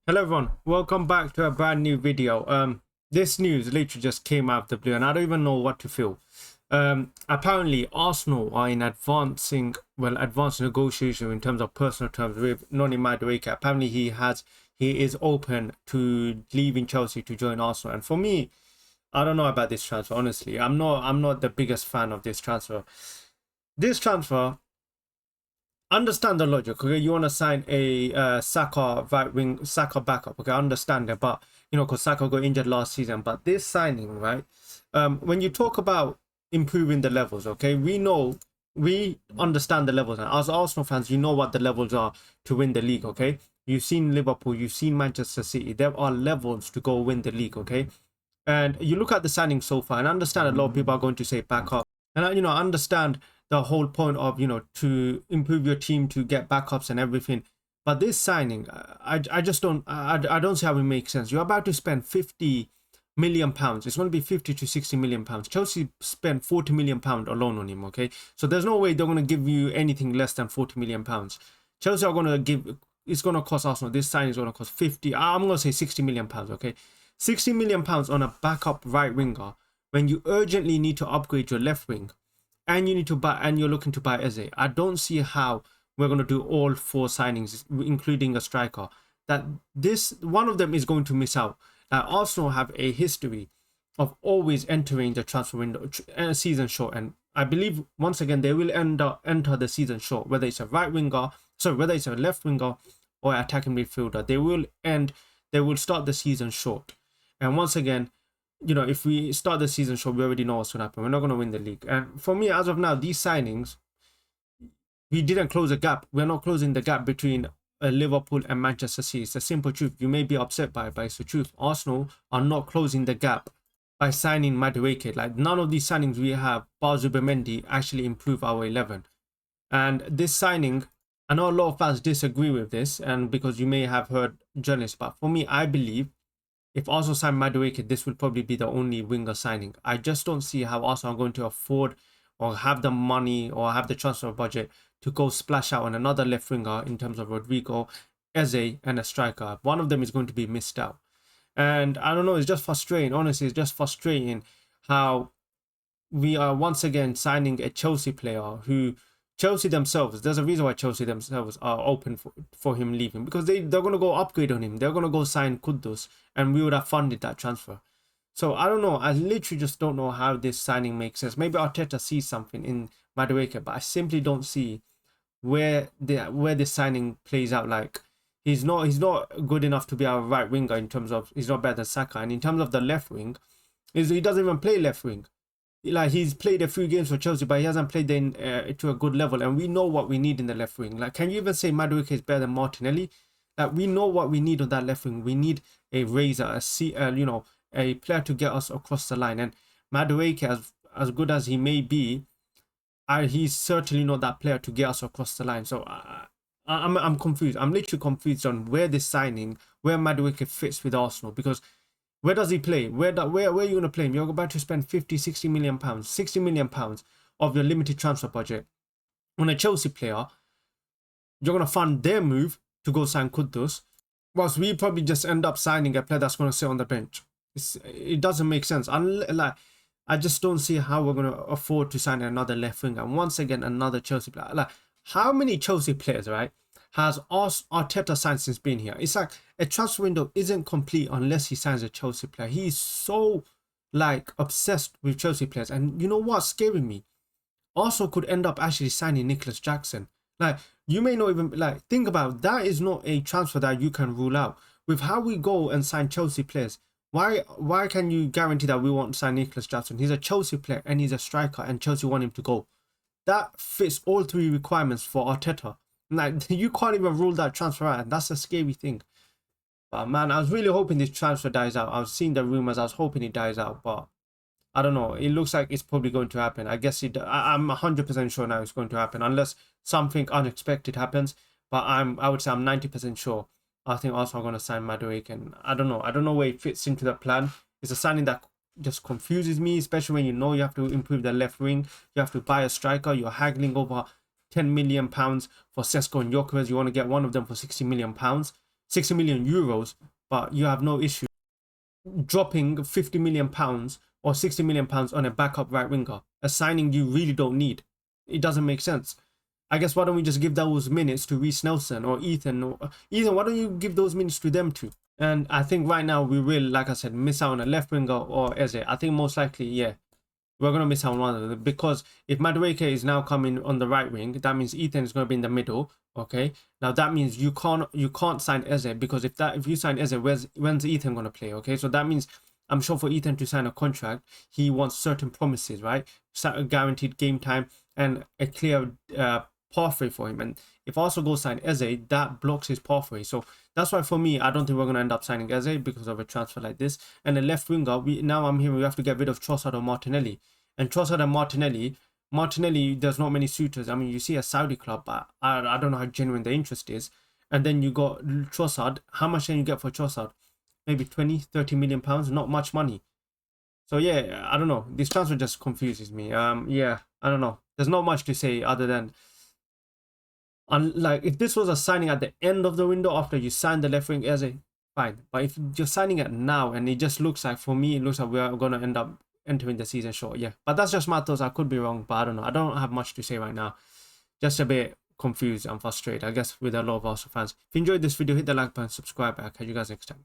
Hello everyone, welcome back to a brand new video. This news literally just came out of the blue and I don't even know what to feel. Apparently Arsenal are in advanced negotiation in terms of personal terms with Noni Madueke. Apparently he is open to leaving Chelsea to join Arsenal. And for me, I don't know about this transfer, honestly. I'm not the biggest fan of this transfer. This transfer, understand the logic. Okay, you want to sign a Saka right wing, Saka backup. Okay, I understand it, but because Saka got injured last season. But this signing, right? When you talk about improving the levels, okay, we understand the levels, and as Arsenal fans, you know what the levels are to win the league. Okay, you've seen Liverpool, you've seen Manchester City. There are levels to go win the league. Okay, and you look at the signing so far, and I understand a lot of people are going to say back up. And I understand the whole point of to improve your team to get backups and everything. But this signing, I just don't see how it makes sense. You're about to spend 50 million pounds. It's going to be 50 to 60 million pounds. Chelsea spent 40 million pound alone on him. Okay, so there's no way they're going to give you anything less than 40 million pounds. Chelsea are going to give. It's going to cost Arsenal. This signing is going to cost 50. I'm going to say 60 million pounds. Okay, 60 million pounds on a backup right winger when you urgently need to upgrade your left wing and you need to buy and you're looking to buy Eze. I don't see how we're going to do all four signings, including a striker. That this one of them is going to miss out. Arsenal have a history of always entering the transfer window season short, and I believe once again they will enter the season short. Whether it's a right winger, whether it's a left winger or attacking midfielder, they will start the season short. And once again, if we start the season short, we already know what's going to happen. We're not going to win the league. And for me, as of now, these signings, we didn't close a gap. We're not closing the gap between Liverpool and Manchester City. It's the simple truth. You may be upset by it, but it's the truth. Arsenal are not closing the gap by signing Madueke. Like, none of these signings we have, bar Zubimendi, actually improve our 11. And this signing, I know a lot of fans disagree with this, and because you may have heard journalists, but for me, I believe if Arsenal sign Madueke, this will probably be the only winger signing. I just don't see how Arsenal are going to afford or have the money or have the transfer budget to go splash out on another left winger in terms of Rodrigo, Eze, and a striker. One of them is going to be missed out. And I don't know, it's just frustrating. Honestly, it's just frustrating how we are once again signing a Chelsea player who Chelsea themselves, there's a reason why Chelsea themselves are open for him leaving, because they're going to go upgrade on him. They're going to go sign Kudus, and we would have funded that transfer. So I don't know. I literally just don't know how this signing makes sense. Maybe Arteta sees something in Madueke, but I simply don't see where this signing plays out. Like, he's not good enough to be our right winger in terms of he's not better than Saka, and in terms of the left wing, he doesn't even play left wing. Like, he's played a few games for Chelsea, but he hasn't played to a good level, and we know what we need in the left wing. Like, can you even say Madueke is better than Martinelli? Like, we know what we need on that left wing. We need a razor, a player to get us across the line. And Madueke, as good as he may be, he's certainly not that player to get us across the line. So I'm confused. I'm literally confused on where Madueke fits with Arsenal, because where does he play? Where are you going to play him? You're about to spend 50, 60 million pounds, 60 million pounds of your limited transfer budget on a Chelsea player. You're going to fund their move to go sign Kudus, whilst we probably just end up signing a player that's going to sit on the bench. It doesn't make sense. I just don't see how we're going to afford to sign another left wing, and once again another Chelsea player. Like, how many Chelsea players, right, has Arteta signed since being here? It's like a transfer window isn't complete unless he signs a Chelsea player. He's so obsessed with Chelsea players, and you know what's scaring me? Arsenal could end up actually signing Nicholas Jackson. Like, you may not even think about that. Is not a transfer that you can rule out. With how we go and sign Chelsea players, why can you guarantee that we won't sign Nicholas Jackson? He's a Chelsea player and he's a striker, and Chelsea want him to go. That fits all three requirements for Arteta. Like, you can't even rule that transfer out, and that's a scary thing. But man, I was really hoping this transfer dies out. I was seeing the rumors. I was hoping it dies out, but I don't know. It looks like it's probably going to happen. I guess I'm 100% sure now it's going to happen, unless something unexpected happens. But I would say I'm 90% sure. I think Arsenal are going to sign Madueke, and I don't know. I don't know where it fits into the plan. It's a signing that just confuses me, especially when you have to improve the left wing. You have to buy a striker. You're haggling over 10 million pounds for Sesko and Gyökeres. You want to get one of them for 60 million pounds. 60 million euros, but you have no issue dropping 50 million pounds or 60 million pounds on a backup right winger, a signing you really don't need. It doesn't make sense. I guess why don't we just give those minutes to Reece Nelson or Ethan? Ethan, why don't you give those minutes to them too? And I think right now we will, like I said, miss out on a left winger or Eze. I think most likely, yeah, we're going to miss out on one of them, because if Madueke is now coming on the right wing, that means Ethan is going to be in the middle. Okay, now that means you can't sign Eze, because if you sign Eze, when's Ethan going to play? Okay, so that means I'm sure for Ethan to sign a contract, he wants certain promises, right? Guaranteed game time and a clear pathway for him. And if Arsenal go sign Eze, that blocks his pathway. So that's why for me, I don't think we're going to end up signing Eze because of a transfer like this. And the left winger, now I'm hearing we have to get rid of Trossard or Martinelli. And Trossard and Martinelli, there's not many suitors. I mean, you see a Saudi club, but I don't know how genuine the interest is. And then you got Trossard. How much can you get for Trossard? Maybe 20, 30 million pounds, not much money. So yeah, I don't know. This transfer just confuses me. Yeah, I don't know. There's not much to say other than, like, if this was a signing at the end of the window after you signed the left wing Eze, fine. But if you're signing it now and it just looks like, for me, it looks like we're gonna end up entering the season short. Yeah, but that's just my thoughts. I could be wrong, but I don't know. I don't have much to say right now. Just a bit confused and frustrated, I guess, with a lot of Arsenal fans. If you enjoyed this video, hit the like button, subscribe. I'll catch you guys next time.